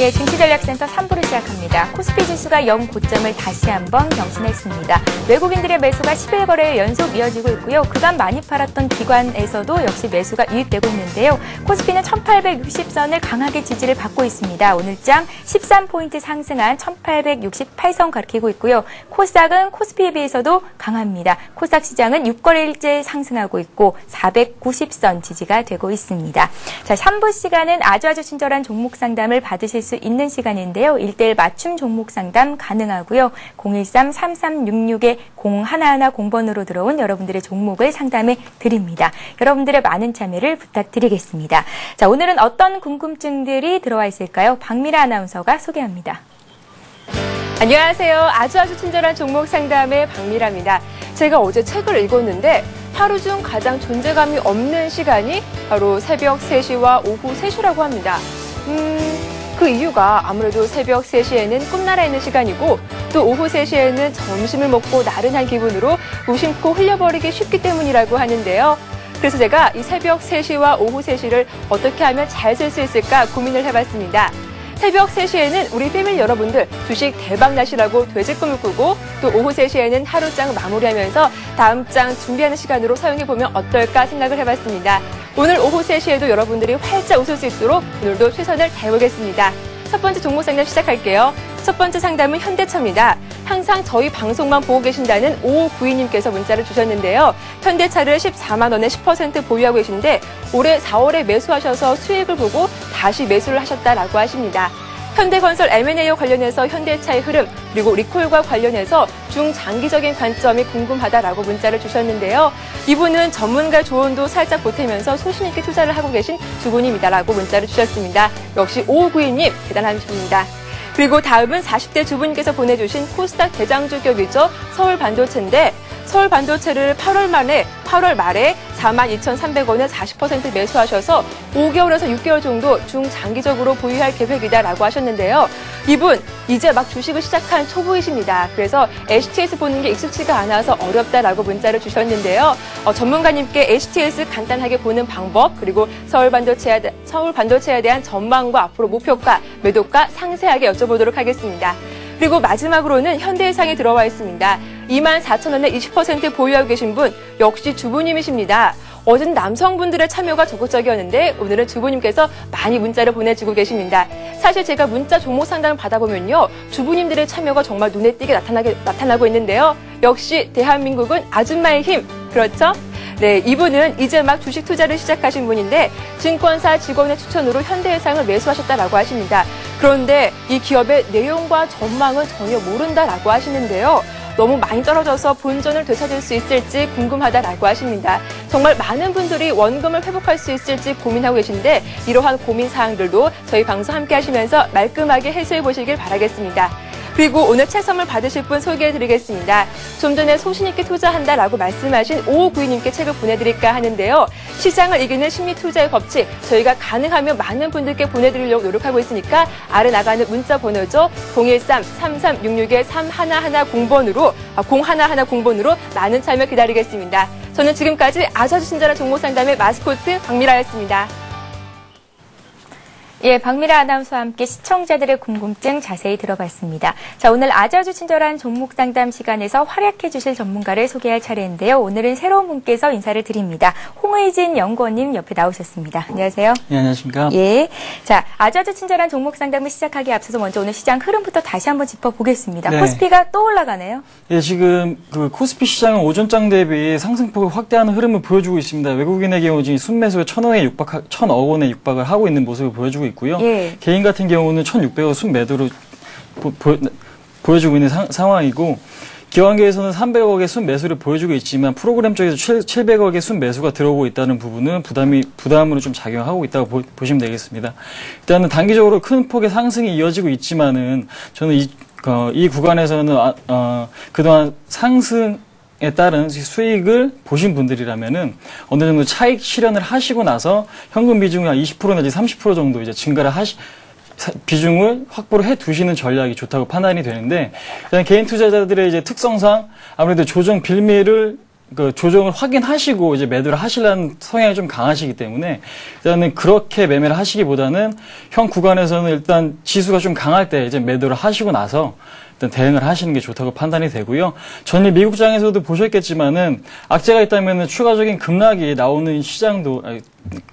예, 증시전략센터 3부를 시작합니다. 코스피 지수가 0고점을 다시 한번 경신했습니다. 외국인들의 매수가 10일 연속 이어지고 있고요. 그간 많이 팔았던 기관에서도 역시 매수가 유입되고 있는데요. 코스피는 1860선을 강하게 지지를 받고 있습니다. 오늘장 13포인트 상승한 1868선 가리키고 있고요. 코스닥은 코스피에 비해서도 강합니다. 코스닥 시장은 6거래일째 상승하고 있고 490선 지지가 되고 있습니다. 자, 3부 시간은 아주 친절한 종목 상담을 받으실 수 있는 시간인데요. 1:1 맞춤 종목 상담 가능하고요. 013-3366-0110번으로 들어온 여러분들의 종목을 상담해 드립니다. 여러분들의 많은 참여를 부탁드리겠습니다. 자, 오늘은 어떤 궁금증들이 들어와 있을까요? 박미라 아나운서가 소개합니다. 안녕하세요. 아주 친절한 종목 상담의 박미라입니다. 제가 어제 책을 읽었는데 하루 중 가장 존재감이 없는 시간이 바로 새벽 3시와 오후 3시라고 합니다. 그 이유가 아무래도 새벽 3시에는 꿈나라에 있는 시간이고 또 오후 3시에는 점심을 먹고 나른한 기분으로 무심코 흘려버리기 쉽기 때문이라고 하는데요. 그래서 제가 이 새벽 3시와 오후 3시를 어떻게 하면 잘 쓸 수 있을까 고민을 해봤습니다. 새벽 3시에는 우리 패밀리 여러분들 주식 대박 나시라고 돼지 꿈을 꾸고 또 오후 3시에는 하루장 마무리하면서 다음 장 준비하는 시간으로 사용해보면 어떨까 생각을 해봤습니다. 오늘 오후 3시에도 여러분들이 활짝 웃을 수 있도록 오늘도 최선을 다해보겠습니다. 첫 번째 종목 상담 시작할게요. 첫 번째 상담은 현대차입니다. 항상 저희 방송만 보고 계신다는 5592님께서 문자를 주셨는데요. 현대차를 14만 원에 10% 보유하고 계신데 올해 4월에 매수하셔서 수익을 보고 다시 매수를 하셨다라고 하십니다. 현대건설 M&A와 관련해서 현대차의 흐름 그리고 리콜과 관련해서 중장기적인 관점이 궁금하다라고 문자를 주셨는데요. 이분은 전문가 조언도 살짝 보태면서 소신 있게 투자를 하고 계신 주부님이다라고 문자를 주셨습니다. 역시 5592님 대단하십니다. 그리고 다음은 40대 주부님께서 보내주신 코스닥 대장주 격이죠. 서울반도체인데 서울반도체를 8월 말에 42,300원에 40% 매수하셔서 5개월에서 6개월 정도 중장기적으로 보유할 계획이다라고 하셨는데요. 이분 이제 막 주식을 시작한 초보이십니다. 그래서 HTS 보는 게 익숙치가 않아서 어렵다라고 문자를 주셨는데요. 전문가님께 HTS 간단하게 보는 방법 그리고 서울반도체에 대한 전망과 앞으로 목표가, 매도가 상세하게 여쭤보도록 하겠습니다. 그리고 마지막으로는 현대해상에 들어와 있습니다. 24,000원에 20% 보유하고 계신 분 역시 주부님이십니다. 어제는 남성분들의 참여가 적극적이었는데 오늘은 주부님께서 많이 문자를 보내주고 계십니다. 사실 제가 문자 종목 상담을 받아보면요. 주부님들의 참여가 정말 눈에 띄게 나타나고 있는데요. 역시 대한민국은 아줌마의 힘, 그렇죠? 네, 이분은 이제 막 주식 투자를 시작하신 분인데 증권사 직원의 추천으로 현대해상을 매수하셨다라고 하십니다. 그런데 이 기업의 내용과 전망은 전혀 모른다라고 하시는데요. 너무 많이 떨어져서 본전을 되찾을 수 있을지 궁금하다라고 하십니다. 정말 많은 분들이 원금을 회복할 수 있을지 고민하고 계신데 이러한 고민 사항들도 저희 방송 함께 하시면서 말끔하게 해소해 보시길 바라겠습니다. 그리고 오늘 책 선물 받으실 분 소개해드리겠습니다. 좀 전에 소신 있게 투자한다라고 말씀하신 5592님께 책을 보내드릴까 하는데요. 시장을 이기는 심리투자의 법칙 저희가 가능하면 많은 분들께 보내드리려고 노력하고 있으니까 아래 나가는 문자 번호죠. 013-3366-3110번으로 많은 참여 기다리겠습니다. 저는 지금까지 아주 친절한 종목 상담의 마스코트 박미라였습니다. 예, 박미라 아나운서와 함께 시청자들의 궁금증 자세히 들어봤습니다. 자, 오늘 아주 친절한 종목 상담 시간에서 활약해 주실 전문가를 소개할 차례인데요. 오늘은 새로운 분께서 인사를 드립니다. 홍의진 연구원님 옆에 나오셨습니다. 안녕하세요. 네, 안녕하십니까. 예. 자, 아주 친절한 종목 상담을 시작하기에 앞서서 먼저 오늘 시장 흐름부터 다시 한번 짚어보겠습니다. 네. 코스피가 또 올라가네요. 예, 지금 그 코스피 시장은 오전장 대비 상승폭을 확대하는 흐름을 보여주고 있습니다. 외국인의 경우 지금 순매수가 1,000억 원에 육박을 하고 있는 모습을 보여주고 있고요. 예. 개인 같은 경우는 1,600억 순매도로 보여주고 있는 상황이고 기관계에서는 300억의 순매수를 보여주고 있지만 프로그램 쪽에서 700억의 순매수가 들어오고 있다는 부분은 부담으로 좀 작용하고 있다고 보시면 되겠습니다. 일단은 단기적으로 큰 폭의 상승이 이어지고 있지만은 저는 이 구간에서는 그동안 상승에 따른 수익을 보신 분들이라면은 어느 정도 차익 실현을 하시고 나서 현금 비중이 한 20% 내지 30% 정도 이제 증가를 비중을 확보를 해 두시는 전략이 좋다고 판단이 되는데, 일단 개인 투자자들의 이제 특성상 아무래도 조정 빌미를 그 조정을 확인하시고 이제 매도를 하시려는 성향이 좀 강하시기 때문에 일단은 그렇게 매매를 하시기보다는 현 구간에서는 일단 지수가 좀 강할 때 이제 매도를 하시고 나서 일단 대응을 하시는 게 좋다고 판단이 되고요. 전일 미국장에서도 보셨겠지만은 악재가 있다면은 추가적인 급락이 나오는 시장도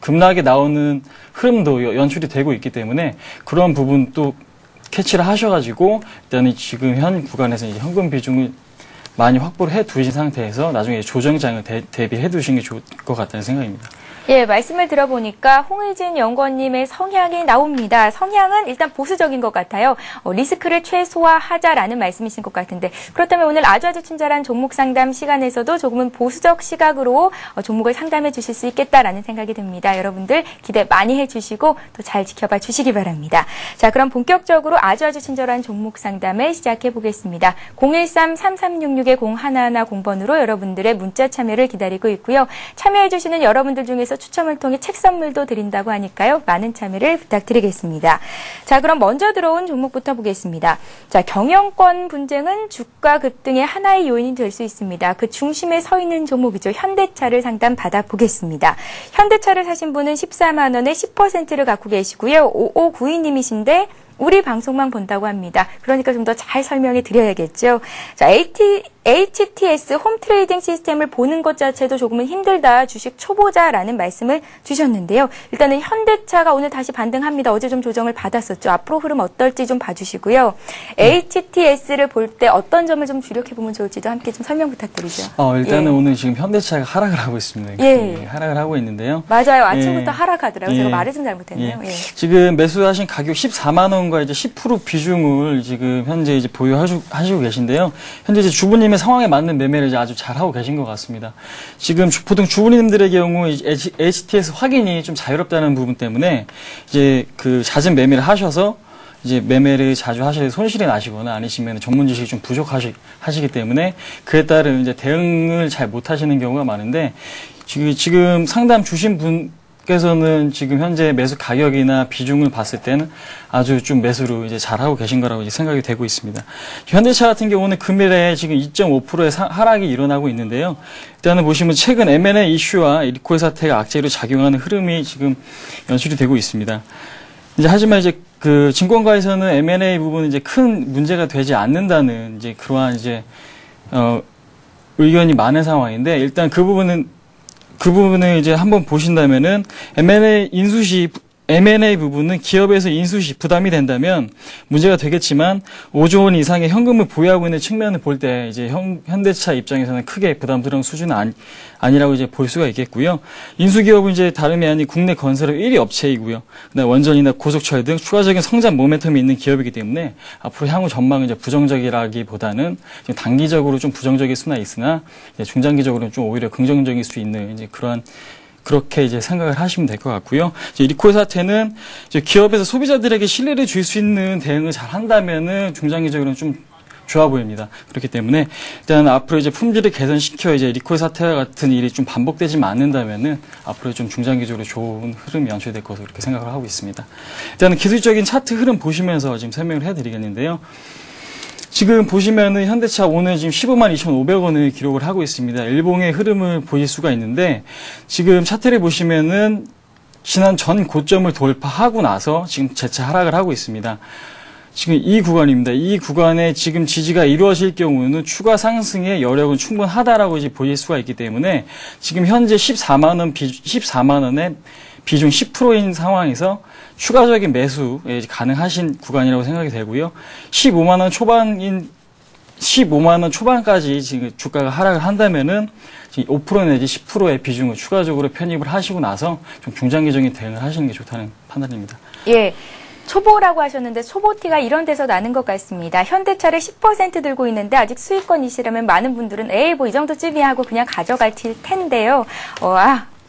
급락이 나오는 흐름도 연출이 되고 있기 때문에 그런 부분 또 캐치를 하셔가지고 일단은 지금 현 구간에서 이제 현금 비중을 많이 확보를 해 두신 상태에서 나중에 조정장을 대비해 두시는 게 좋을 것 같다는 생각입니다. 예, 말씀을 들어보니까 홍의진 연구원님의 성향이 나옵니다. 성향은 일단 보수적인 것 같아요. 리스크를 최소화하자라는 말씀이신 것 같은데 그렇다면 오늘 아주 친절한 종목 상담 시간에서도 조금은 보수적 시각으로 종목을 상담해 주실 수 있겠다라는 생각이 듭니다. 여러분들 기대 많이 해주시고 또 잘 지켜봐 주시기 바랍니다. 자, 그럼 본격적으로 아주 친절한 종목 상담을 시작해 보겠습니다. 013-3366-0110번으로 여러분들의 문자 참여를 기다리고 있고요. 참여해 주시는 여러분들 중에서 추첨을 통해 책 선물도 드린다고 하니까요. 많은 참여를 부탁드리겠습니다. 자, 그럼 먼저 들어온 종목부터 보겠습니다. 자, 경영권 분쟁은 주가 급등의 하나의 요인이 될 수 있습니다. 그 중심에 서 있는 종목이죠. 현대차를 상담 받아보겠습니다. 현대차를 사신 분은 14만 원에 10%를 갖고 계시고요. 5592님이신데 우리 방송만 본다고 합니다. 그러니까 좀 더 잘 설명해 드려야겠죠. 자, HTS 홈 트레이딩 시스템을 보는 것 자체도 조금은 힘들다. 주식 초보자라는 말씀을 주셨는데요. 일단은 현대차가 오늘 다시 반등합니다. 어제 좀 조정을 받았었죠. 앞으로 흐름 어떨지 좀 봐주시고요. HTS를 볼 때 어떤 점을 좀 주력해 보면 좋을지도 함께 좀 설명 부탁드리죠. 일단은 오늘 지금 현대차가 하락을 하고 있습니다. 예. 하락을 하고 있는데요. 맞아요. 아침부터 하락하더라고요. 제가 말을 좀 잘못했네요. 예. 지금 매수하신 가격 14만 원과 이제 10% 비중을 지금 현재 이제 보유하시고 계신데요. 현재 이제 주부님의 상황에 맞는 매매를 이제 아주 잘하고 계신 것 같습니다. 지금 보통 주부님들의 경우 HTS 확인이 좀 자유롭다는 부분 때문에 이제 그 잦은 매매를 하셔서 이제 매매를 자주 하실 손실이 나시거나 아니시면 전문 지식이 좀 부족하시기 때문에 그에 따른 이제 대응을 잘 못하시는 경우가 많은데 지금 상담 주신 분께서는 지금 현재 매수 가격이나 비중을 봤을 때는 아주 좀 매수로 이제 잘하고 계신 거라고 이제 생각이 되고 있습니다. 현대차 같은 경우는 금일에 지금 2.5%의 하락이 일어나고 있는데요. 일단은 보시면 최근 M&A 이슈와 리콜 사태가 악재로 작용하는 흐름이 지금 연출이 되고 있습니다. 이제 하지만 이제 그 증권가에서는 M&A 부분은 이제 큰 문제가 되지 않는다는 이제 그러한 이제 의견이 많은 상황인데 일단 그 부분을 이제 한번 보신다면은 M&A 부분은 기업에서 인수 시 부담이 된다면 문제가 되겠지만 5조 원 이상의 현금을 보유하고 있는 측면을 볼 때 이제 현대차 입장에서는 크게 부담스러운 수준은 아니라고 이제 볼 수가 있겠고요. 인수 기업은 이제 다름이 아닌 국내 건설업 1위 업체이고요. 그다음에 원전이나 고속철 등 추가적인 성장 모멘텀이 있는 기업이기 때문에 앞으로 향후 전망은 이제 부정적이라기보다는 단기적으로 좀 부정적일 수나 있으나 이제 중장기적으로는 좀 오히려 긍정적일 수 있는 이제 그렇게 이제 생각을 하시면 될 것 같고요. 이제 리콜 사태는 이제 기업에서 소비자들에게 신뢰를 줄 수 있는 대응을 잘 한다면은 중장기적으로는 좀 좋아 보입니다. 그렇기 때문에 일단 앞으로 이제 품질을 개선시켜 이제 리콜 사태와 같은 일이 좀 반복되지만 않는다면은 앞으로 좀 중장기적으로 좋은 흐름이 연출될 것으로 그렇게 생각을 하고 있습니다. 일단은 기술적인 차트 흐름 보시면서 지금 설명을 해드리겠는데요. 지금 보시면은 현대차 오늘 지금 15만 2,500원을 기록을 하고 있습니다. 일봉의 흐름을 보실 수가 있는데 지금 차트를 보시면은 지난 전 고점을 돌파하고 나서 지금 재차 하락을 하고 있습니다. 지금 이 구간입니다. 이 구간에 지금 지지가 이루어질 경우는 추가 상승의 여력은 충분하다라고 이제 보실 수가 있기 때문에 지금 현재 14만 원의 비중 10%인 상황에서 추가적인 매수 가능하신 구간이라고 생각이 되고요. 15만 원 초반까지 지금 주가가 하락을 한다면은 5% 내지 10%의 비중을 추가적으로 편입을 하시고 나서 좀 중장기적인 대응을 하시는 게 좋다는 판단입니다. 예. 초보라고 하셨는데 초보티가 이런 데서 나는 것 같습니다. 현대차를 10% 들고 있는데 아직 수익권이시라면 많은 분들은 뭐 이 정도쯤이야 하고 그냥 가져갈 텐데요.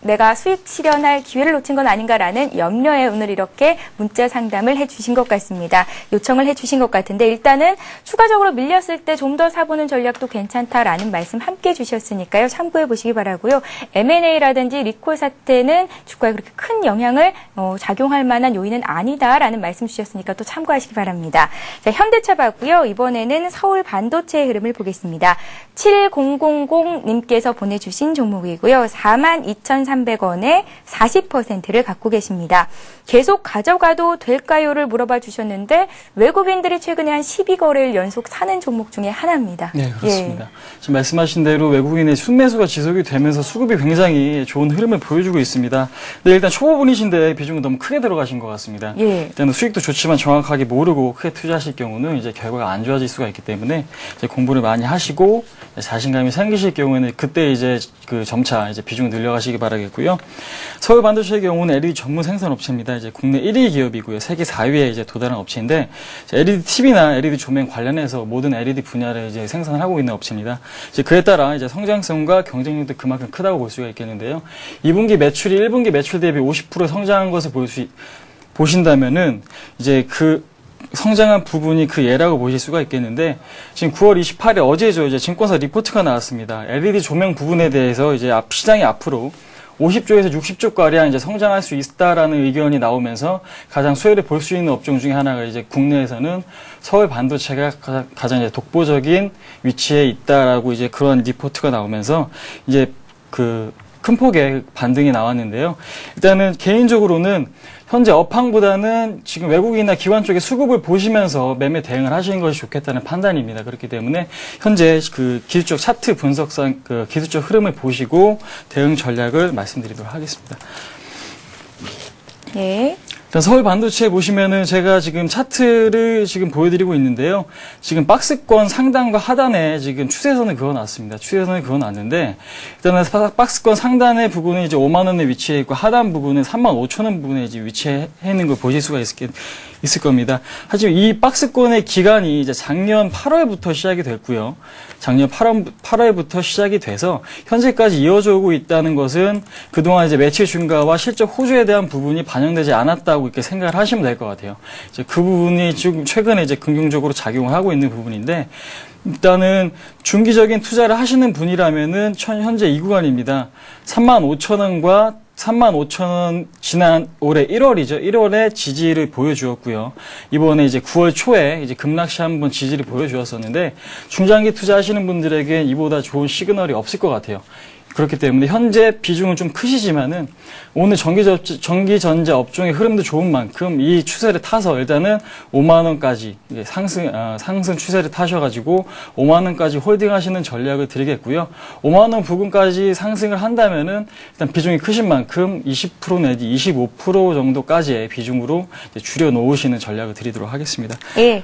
내가 수익 실현할 기회를 놓친 건 아닌가라는 염려에 오늘 이렇게 문자 상담을 해주신 것 같습니다. 요청을 해주신 것 같은데 일단은 추가적으로 밀렸을 때 좀 더 사보는 전략도 괜찮다라는 말씀 함께 주셨으니까요. 참고해 보시기 바라고요. M&A라든지 리콜 사태는 주가에 그렇게 큰 영향을 작용할 만한 요인은 아니다라는 말씀 주셨으니까 또 참고하시기 바랍니다. 자, 현대차 봤고요. 이번에는 서울 반도체의 흐름을 보겠습니다. 7000님께서 보내주신 종목이고요. 42,300원에 40%를 갖고 계십니다. 계속 가져가도 될까요를 물어봐 주셨는데 외국인들이 최근에 한 12거래일 연속 사는 종목 중에 하나입니다. 네, 그렇습니다. 지금 말씀하신 대로 외국인의 순매수가 지속이 되면서 수급이 굉장히 좋은 흐름을 보여주고 있습니다. 근데 일단 초보분이신데 비중은 너무 크게 들어가신 것 같습니다. 일단 수익도 좋지만 정확하게 모르고 크게 투자하실 경우는 이제 결과가 안 좋아질 수가 있기 때문에 이제 공부를 많이 하시고 자신감이 생기실 경우에는 그때 이제 그 점차 이제 비중을 늘려가시기 바라겠고요. 서울 반도체의 경우는 LED 전문 생산 업체입니다. 이제 국내 1위 기업이고요. 세계 4위에 이제 도달한 업체인데 LED TV나 LED 조명 관련해서 모든 LED 분야를 이제 생산을 하고 있는 업체입니다. 이제 그에 따라 이제 성장성과 경쟁력도 그만큼 크다고 볼 수가 있겠는데요. 2분기 매출이 1분기 매출 대비 50% 성장한 것을 보신다면은 이제 그 성장한 부분이 그 예라고 보실 수가 있겠는데 지금 9월 28일 어제죠. 이제 증권사 리포트가 나왔습니다. LED 조명 부분에 대해서 이제 시장이 앞으로 50조에서 60조 가량 이제 성장할 수 있다라는 의견이 나오면서 가장 수혜를 볼 수 있는 업종 중에 하나가 이제 국내에서는 서울 반도체가 가장 이제 독보적인 위치에 있다라고 이제 그런 리포트가 나오면서 이제 그 큰 폭의 반등이 나왔는데요. 일단은 개인적으로는 현재 업황보다는 지금 외국인이나 기관 쪽의 수급을 보시면서 매매 대응을 하시는 것이 좋겠다는 판단입니다. 그렇기 때문에 현재 그 기술적 차트 분석상 그 기술적 흐름을 보시고 대응 전략을 말씀드리도록 하겠습니다. 네. 일단 서울 반도체 보시면은 제가 지금 차트를 지금 보여드리고 있는데요. 지금 박스권 상단과 하단에 지금 추세선을 그어놨습니다. 추세선을 그어놨는데 일단은 박스권 상단의 부분은 이제 5만 원에 위치해 있고 하단 부분은 3만 5천 원 부분에 이제 위치해 있는 걸 보실 수가 있을 겁니다. 하지만 이 박스권의 기간이 이제 작년 8월부터 시작이 됐고요. 작년 8월부터 시작이 돼서 현재까지 이어져 오고 있다는 것은 그동안 이제 매출 증가와 실적 호조에 대한 부분이 반영되지 않았다고 이렇게 생각을 하시면 될 것 같아요. 이제 그 부분이 지금 최근에 이제 긍정적으로 작용을 하고 있는 부분인데 일단은 중기적인 투자를 하시는 분이라면은 현재 이 구간입니다. 35,000원과 35,000원 지난 올해 1월이죠. 1월에 지지를 보여주었고요. 이번에 이제 9월 초에 이제 급락시 한번 지지를 보여주었었는데 중장기 투자하시는 분들에게 이보다 좋은 시그널이 없을 것 같아요. 그렇기 때문에 현재 비중은 좀 크시지만은 오늘 전기전자 업종의 흐름도 좋은 만큼 이 추세를 타서 일단은 5만 원까지 상승 추세를 타셔가지고 5만 원까지 홀딩하시는 전략을 드리겠고요. 5만 원 부근까지 상승을 한다면은 일단 비중이 크신 만큼 20% 내지 25% 정도까지의 비중으로 줄여 놓으시는 전략을 드리도록 하겠습니다. 예.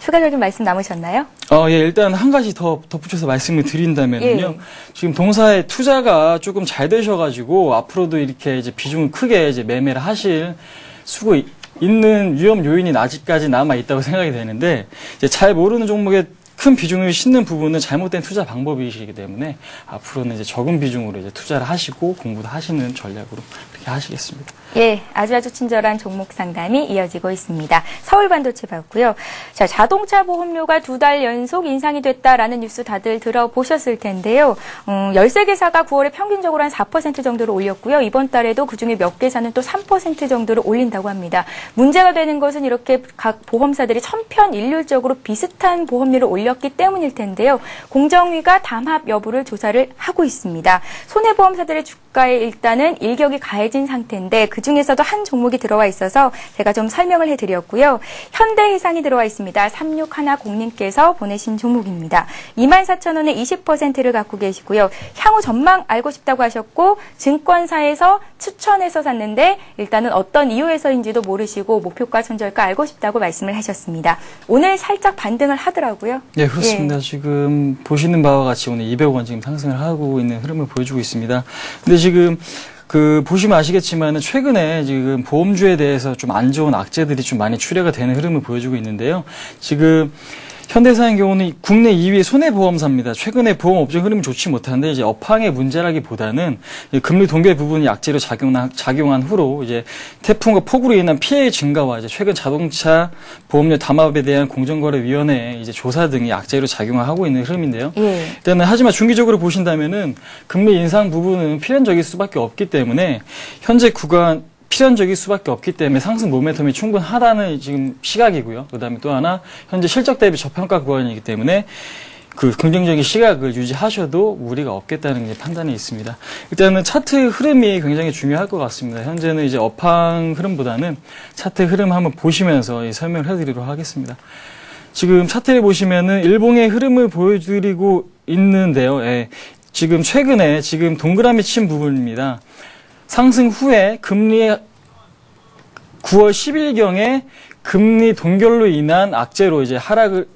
추가적인 말씀 남으셨나요? 예, 일단 한 가지 더 덧붙여서 말씀을 드린다면요. 예. 지금 동사의 투자가 조금 잘 되셔가지고 앞으로도 이렇게 이제 비중을 크게 이제 매매를 하실 수가 있는 위험 요인이 아직까지 남아 있다고 생각이 되는데 이제 잘 모르는 종목에 큰 비중을 싣는 부분은 잘못된 투자 방법이시기 때문에 앞으로는 이제 적은 비중으로 이제 투자를 하시고 공부도 하시는 전략으로 그렇게 하시겠습니다. 예, 아주 친절한 종목 상담이 이어지고 있습니다. 서울 반도체 봤고요. 자, 자동차 보험료가 2달 연속 인상이 됐다라는 뉴스 다들 들어보셨을 텐데요. 13개사가 9월에 평균적으로 한 4% 정도로 올렸고요. 이번 달에도 그중에 몇 개사는 또 3% 정도로 올린다고 합니다. 문제가 되는 것은 이렇게 각 보험사들이 천편일률적으로 비슷한 보험료를 올렸기 때문일 텐데요. 공정위가 담합 여부를 조사를 하고 있습니다. 손해보험사들의 주가에 일단은 일격이 가해진 상태인데 그중에서도 한 종목이 들어와 있어서 제가 좀 설명을 해드렸고요. 현대해상이 들어와 있습니다. 3610님께서 보내신 종목입니다. 24,000원에 20%를 갖고 계시고요. 향후 전망 알고 싶다고 하셨고 증권사에서 추천해서 샀는데 일단은 어떤 이유에서인지도 모르시고 목표가 손절가 알고 싶다고 말씀을 하셨습니다. 오늘 살짝 반등을 하더라고요. 네, 그렇습니다. 예. 지금 보시는 바와 같이 오늘 200원 지금 상승을 하고 있는 흐름을 보여주고 있습니다. 근데 지금 보시면 아시겠지만 최근에 지금 보험주에 대해서 좀 안 좋은 악재들이 좀 많이 출회가 되는 흐름을 보여주고 있는데요. 지금 현대사의 경우는 국내 2위 손해보험사입니다. 최근에 보험 업종 흐름이 좋지 못한데 이제 업황의 문제라기보다는 금리 동결 부분이 약재로 작용한 후로 이제 태풍과 폭우로 인한 피해 증가와 이제 최근 자동차 보험료 담합에 대한 공정거래위원회의 이제 조사 등이 약재로 작용하고 있는 흐름인데요. 예. 일단은 하지만 중기적으로 보신다면은 금리 인상 부분은 필연적일 수밖에 없기 때문에 현재 구간 필연적일 수밖에 없기 때문에 상승 모멘텀이 충분하다는 지금 시각이고요. 그다음에 또 하나 현재 실적 대비 저평가 구간이기 때문에 그 긍정적인 시각을 유지하셔도 무리가 없겠다는 게 판단이 있습니다. 일단은 차트 흐름이 굉장히 중요할 것 같습니다. 현재는 이제 업황 흐름보다는 차트 흐름 한번 보시면서 설명을 해드리도록 하겠습니다. 지금 차트를 보시면은 일봉의 흐름을 보여드리고 있는데요. 예. 지금 최근에 지금 동그라미 친 부분입니다. 상승 후에 금리 9월 10일경에 금리 동결로 인한 악재로 이제 하락을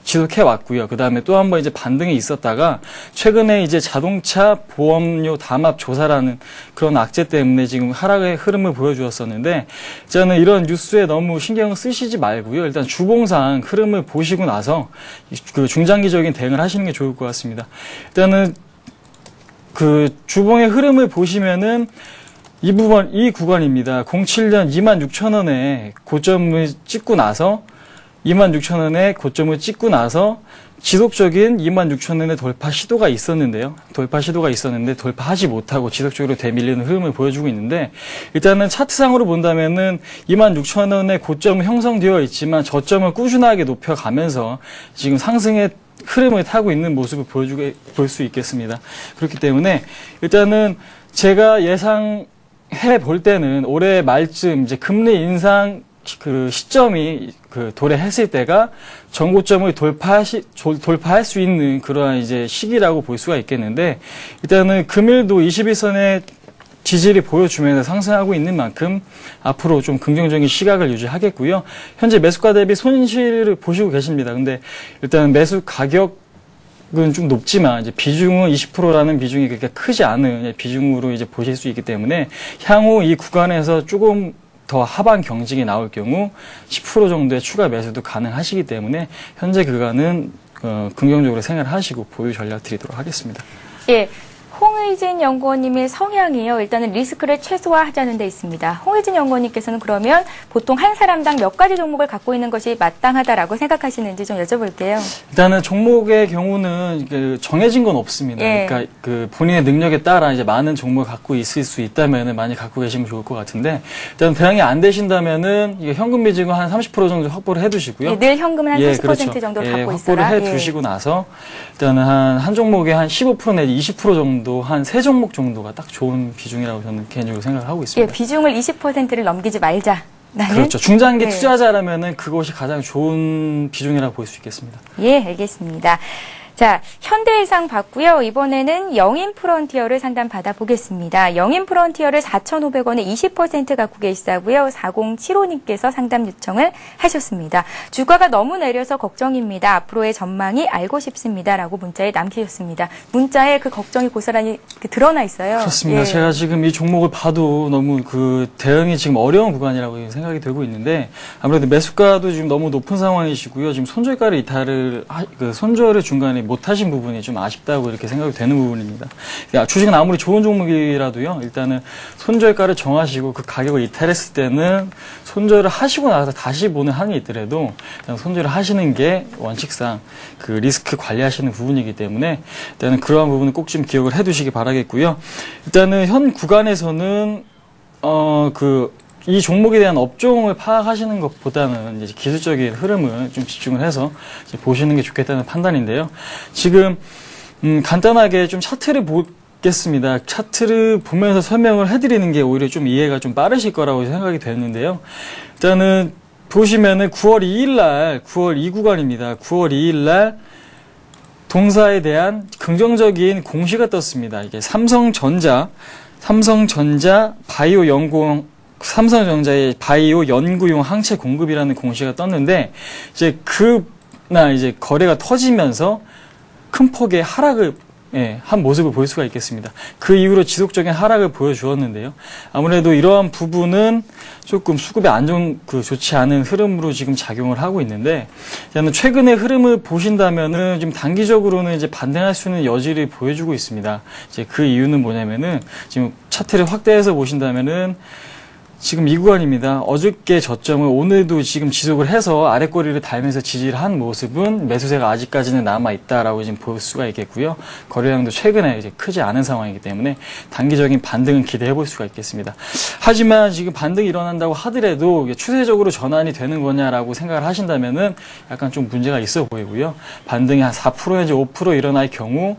지속해 왔고요. 그 다음에 또 한 번 이제 반등이 있었다가 최근에 이제 자동차 보험료 담합 조사라는 그런 악재 때문에 지금 하락의 흐름을 보여주었었는데 저는 이런 뉴스에 너무 신경을 쓰시지 말고요. 일단 주봉상 흐름을 보시고 나서 그 중장기적인 대응을 하시는 게 좋을 것 같습니다. 일단은 그 주봉의 흐름을 보시면은 이 구간입니다. 07년 26,000원에 고점을 찍고 나서 26,000원에 고점을 찍고 나서 지속적인 26,000원의 돌파 시도가 있었는데 돌파하지 못하고 지속적으로 되밀리는 흐름을 보여주고 있는데 일단은 차트상으로 본다면은 26,000원의 고점은 형성되어 있지만 저점을 꾸준하게 높여가면서 지금 상승의 흐름을 타고 있는 모습을 볼 수 있겠습니다. 그렇기 때문에 일단은 제가 예상해 볼 때는 올해 말쯤 이제 금리 인상 그 시점이 그 도래했을 때가 전고점을 돌파할 수 있는 그러한 이제 시기라고 볼 수가 있겠는데 일단은 금일도 21선의 지지를 보여주면서 상승하고 있는 만큼 앞으로 좀 긍정적인 시각을 유지하겠고요. 현재 매수가 대비 손실을 보시고 계십니다. 근데 일단 매수 가격은 좀 높지만 이제 비중은 20%라는 비중이 그렇게 크지 않은 비중으로 이제 보실 수 있기 때문에 향후 이 구간에서 조금 더 하방 경직이 나올 경우 10% 정도의 추가 매수도 가능하시기 때문에 현재 구간은 긍정적으로 생각하시고 보유 전략 드리도록 하겠습니다. 예. 홍의진 연구원님의 성향이요. 일단은 리스크를 최소화하자는 데 있습니다. 홍의진 연구원님께서는 그러면 보통 한 사람당 몇 가지 종목을 갖고 있는 것이 마땅하다라고 생각하시는지 좀 여쭤볼게요. 일단은 종목의 경우는 정해진 건 없습니다. 예. 그러니까 그 본인의 능력에 따라 이제 많은 종목을 갖고 있을 수 있다면은 많이 갖고 계시면 좋을 것 같은데 일단 대응이 안 되신다면은 이게 현금 비중은 한 30% 정도 확보를 해두시고요. 예, 늘 현금은 한 30% 그렇죠. 정도를 갖고 있어라. 확보를 해두시고 나서 일단은 한 종목에 한 15% 내지 20% 정도 한 3종목 정도가 딱 좋은 비중이라고 저는 개인적으로 생각하고 있습니다. 예, 비중을 20%를 넘기지 말자. 그렇죠. 중장기 네. 투자자라면은 그것이 가장 좋은 비중이라고 볼 수 있겠습니다. 예, 알겠습니다. 자, 현대해상 봤고요. 이번에는 영인 프론티어를 상담 받아보겠습니다. 영인 프론티어를 4,500원에 20% 갖고 계시다고요. 4075님께서 상담 요청을 하셨습니다. 주가가 너무 내려서 걱정입니다. 앞으로의 전망이 알고 싶습니다. 라고 문자에 남기셨습니다. 문자에 그 걱정이 고스란히 드러나 있어요. 그렇습니다. 예. 제가 지금 이 종목을 봐도 너무 그 대응이 지금 어려운 구간이라고 생각이 되고 있는데 아무래도 매수가도 지금 너무 높은 상황이시고요. 지금 손절가를 이탈을 손절을 중간에 못하신 부분이 좀 아쉽다고 이렇게 생각이 되는 부분입니다. 주식은 아무리 좋은 종목이라도요, 일단은 손절가를 정하시고 그 가격을 이탈했을 때는 손절을 하시고 나서 다시 보는 한이 있더라도 손절을 하시는 게 원칙상 그 리스크 관리하시는 부분이기 때문에 일단은 그러한 부분은 꼭 좀 기억을 해두시기 바라겠고요. 일단은 현 구간에서는 이 종목에 대한 업종을 파악하시는 것보다는 이제 기술적인 흐름을 좀 집중을 해서 이제 보시는 게 좋겠다는 판단인데요. 지금 간단하게 좀 차트를 보겠습니다. 차트를 보면서 설명을 해드리는 게 오히려 좀 이해가 좀 빠르실 거라고 생각이 되는데요. 일단은 보시면은 9월 2일 날 9월 2 구간입니다. 9월 2일 날 동사에 대한 긍정적인 공시가 떴습니다. 이게 삼성전자의 바이오 연구용 항체 공급이라는 공시가 떴는데 이제 거래가 터지면서 큰 폭의 하락을 한 모습을 볼 수가 있겠습니다. 그 이후로 지속적인 하락을 보여주었는데요. 아무래도 이러한 부분은 조금 수급에 좋지 않은 흐름으로 지금 작용을 하고 있는데, 최근의 흐름을 보신다면은 지금 단기적으로는 이제 반등할 수 있는 여지를 보여주고 있습니다. 이제 그 이유는 뭐냐면은 지금 차트를 확대해서 보신다면은 지금 이 구간입니다. 어저께 저점을 오늘도 지금 지속을 해서 아랫꼬리를 달면서 지지를 한 모습은 매수세가 아직까지는 남아있다라고 지금 볼 수가 있겠고요. 거래량도 최근에 이제 크지 않은 상황이기 때문에 단기적인 반등은 기대해 볼 수가 있겠습니다. 하지만 지금 반등이 일어난다고 하더라도 추세적으로 전환이 되는 거냐라고 생각을 하신다면은 약간 좀 문제가 있어 보이고요. 반등이 한 4% 내지 5% 일어날 경우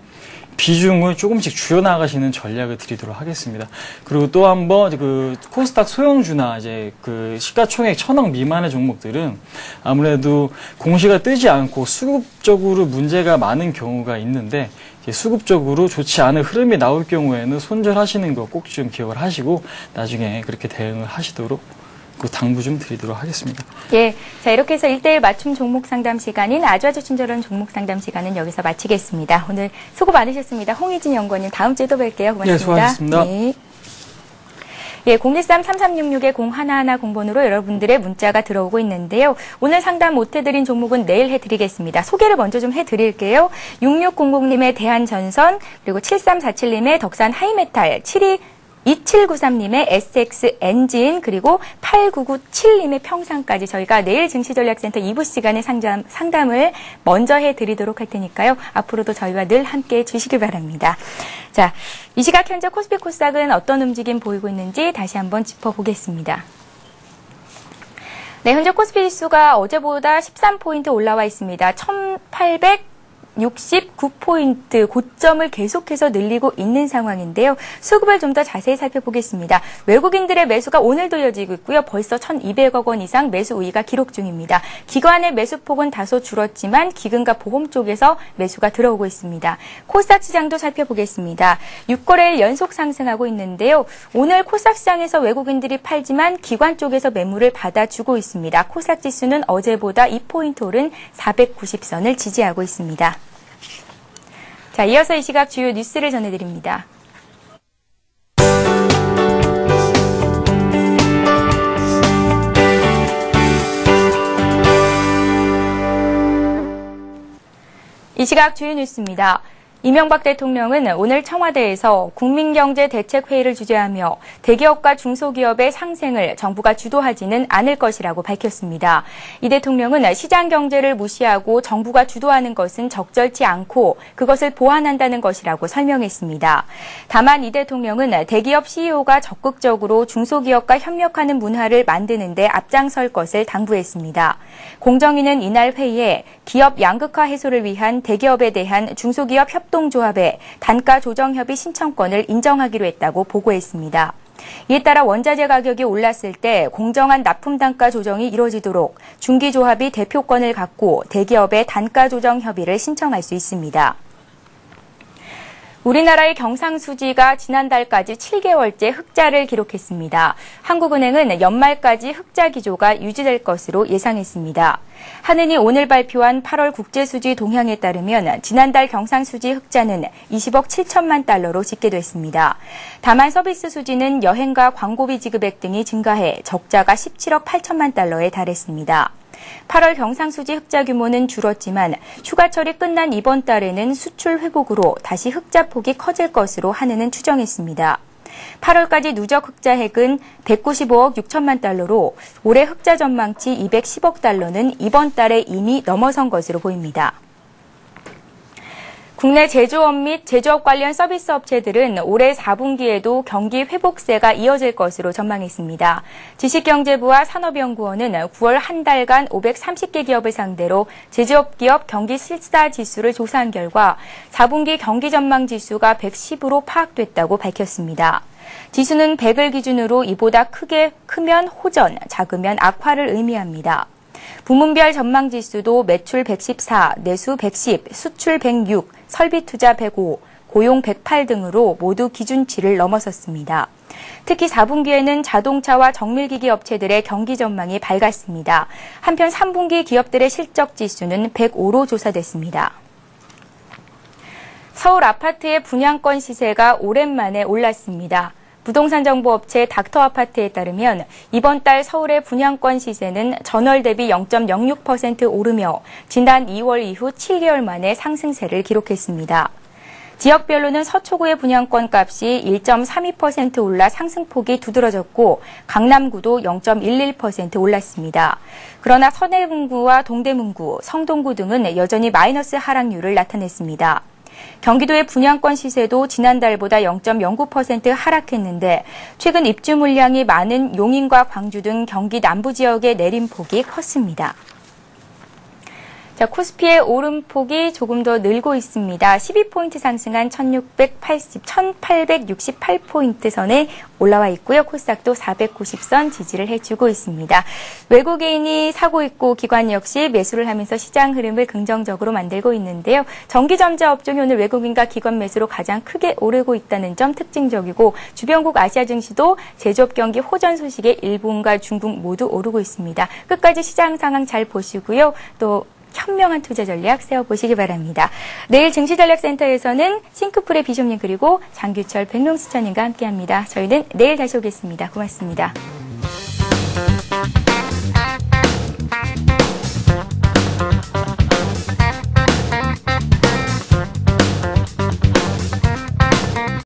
비중을 조금씩 줄여나가시는 전략을 드리도록 하겠습니다. 그리고 또 한번 그 코스닥 소형주나 이제 그 시가총액 1,000억 미만의 종목들은 아무래도 공시가 뜨지 않고 수급적으로 문제가 많은 경우가 있는데, 수급적으로 좋지 않은 흐름이 나올 경우에는 손절하시는 거 꼭 좀 기억을 하시고 나중에 그렇게 대응을 하시도록 당부 좀 드리도록 하겠습니다. 예. 자, 이렇게 해서 1대1 맞춤 종목 상담 시간인 아주 친절한 종목 상담 시간은 여기서 마치겠습니다. 오늘 수고 많으셨습니다. 홍희진 연구원님, 다음 주에 또 뵐게요. 고맙습니다. 네, 수고하셨습니다. 네. 예, 013-3366-0110 공번으로 여러분들의 문자가 들어오고 있는데요. 오늘 상담 못 해드린 종목은 내일 해드리겠습니다. 소개를 먼저 좀 해드릴게요. 6600님의 대한전선, 그리고 7347님의 덕산 하이메탈, 2793님의 SX 엔진, 그리고 8997님의 평상까지 저희가 내일 증시전략센터 2부 시간에 상담을 먼저 해드리도록 할 테니까요. 앞으로도 저희와 늘 함께해 주시길 바랍니다. 자, 이 시각 현재 코스피 코스닥은 어떤 움직임 보이고 있는지 다시 한번 짚어보겠습니다. 네, 현재 코스피 지수가 어제보다 13포인트 올라와 있습니다. 1869포인트 고점을 계속해서 늘리고 있는 상황인데요. 수급을 좀 더 자세히 살펴보겠습니다. 외국인들의 매수가 오늘도 이어지고 있고요. 벌써 1,200억 원 이상 매수 우위가 기록 중입니다. 기관의 매수폭은 다소 줄었지만 기금과 보험 쪽에서 매수가 들어오고 있습니다. 코스닥 시장도 살펴보겠습니다. 6거래일 연속 상승하고 있는데요. 오늘 코스닥 시장에서 외국인들이 팔지만 기관 쪽에서 매물을 받아주고 있습니다. 코스닥 지수는 어제보다 2포인트 오른 490선을 지지하고 있습니다. 자, 이어서 이 시각 주요 뉴스를 전해드립니다. 이 시각 주요 뉴스입니다. 이명박 대통령은 오늘 청와대에서 국민경제대책회의를 주재하며 대기업과 중소기업의 상생을 정부가 주도하지는 않을 것이라고 밝혔습니다. 이 대통령은 시장 경제를 무시하고 정부가 주도하는 것은 적절치 않고 그것을 보완한다는 것이라고 설명했습니다. 다만 이 대통령은 대기업 CEO가 적극적으로 중소기업과 협력하는 문화를 만드는 데 앞장설 것을 당부했습니다. 공정위는 이날 회의에 기업 양극화 해소를 위한 대기업에 대한 중소기업 협동조합의 단가 조정 협의 신청권을 인정하기로 했다고 보고했습니다. 이에 따라 원자재 가격이 올랐을 때 공정한 납품 단가 조정이 이뤄지도록 중기조합이 대표권을 갖고 대기업의 단가 조정 협의를 신청할 수 있습니다. 우리나라의 경상수지가 지난달까지 7개월째 흑자를 기록했습니다. 한국은행은 연말까지 흑자 기조가 유지될 것으로 예상했습니다. 한은이 오늘 발표한 8월 국제수지 동향에 따르면 지난달 경상수지 흑자는 20억 7천만 달러로 집계됐습니다. 다만 서비스 수지는 여행과 광고비 지급액 등이 증가해 적자가 17억 8천만 달러에 달했습니다. 8월 경상수지 흑자 규모는 줄었지만 휴가철이 끝난 이번 달에는 수출 회복으로 다시 흑자 폭이 커질 것으로 한은은 추정했습니다. 8월까지 누적 흑자액은 195억 6천만 달러로 올해 흑자 전망치 210억 달러는 이번 달에 이미 넘어선 것으로 보입니다. 국내 제조업 및 제조업 관련 서비스 업체들은 올해 4분기에도 경기 회복세가 이어질 것으로 전망했습니다. 지식경제부와 산업연구원은 9월 한 달간 530개 기업을 상대로 제조업 기업 경기 실사 지수를 조사한 결과 4분기 경기 전망 지수가 110으로 파악됐다고 밝혔습니다. 지수는 100을 기준으로 이보다 크면 호전, 작으면 악화를 의미합니다. 부문별 전망지수도 매출 114, 내수 110, 수출 106, 설비투자 105, 고용 108 등으로 모두 기준치를 넘어섰습니다. 특히 4분기에는 자동차와 정밀기기 업체들의 경기 전망이 밝았습니다. 한편 3분기 기업들의 실적지수는 105로 조사됐습니다. 서울 아파트의 분양권 시세가 오랜만에 올랐습니다. 부동산 정보 업체 닥터아파트에 따르면 이번 달 서울의 분양권 시세는 전월 대비 0.06% 오르며 지난 2월 이후 7개월 만에 상승세를 기록했습니다. 지역별로는 서초구의 분양권 값이 1.32% 올라 상승폭이 두드러졌고 강남구도 0.11% 올랐습니다. 그러나 서대문구와 동대문구, 성동구 등은 여전히 마이너스 하락률을 나타냈습니다. 경기도의 분양권 시세도 지난달보다 0.09% 하락했는데 최근 입주 물량이 많은 용인과 광주 등 경기 남부 지역의 내림폭이 컸습니다. 자, 코스피의 오름폭이 조금 더 늘고 있습니다. 12포인트 상승한 1868포인트 선에 올라와 있고요. 코스닥도 490선 지지를 해주고 있습니다. 외국인이 사고 있고 기관 역시 매수를 하면서 시장 흐름을 긍정적으로 만들고 있는데요. 전기전자 업종이 오늘 외국인과 기관 매수로 가장 크게 오르고 있다는 점 특징적이고 주변국 아시아 증시도 제조업 경기 호전 소식에 일본과 중국 모두 오르고 있습니다. 끝까지 시장 상황 잘 보시고요. 또 현명한 투자 전략 세워보시기 바랍니다. 내일 증시전략센터에서는 싱크풀의 비숍님 그리고 장규철 백롱수천님과 함께합니다. 저희는 내일 다시 오겠습니다. 고맙습니다.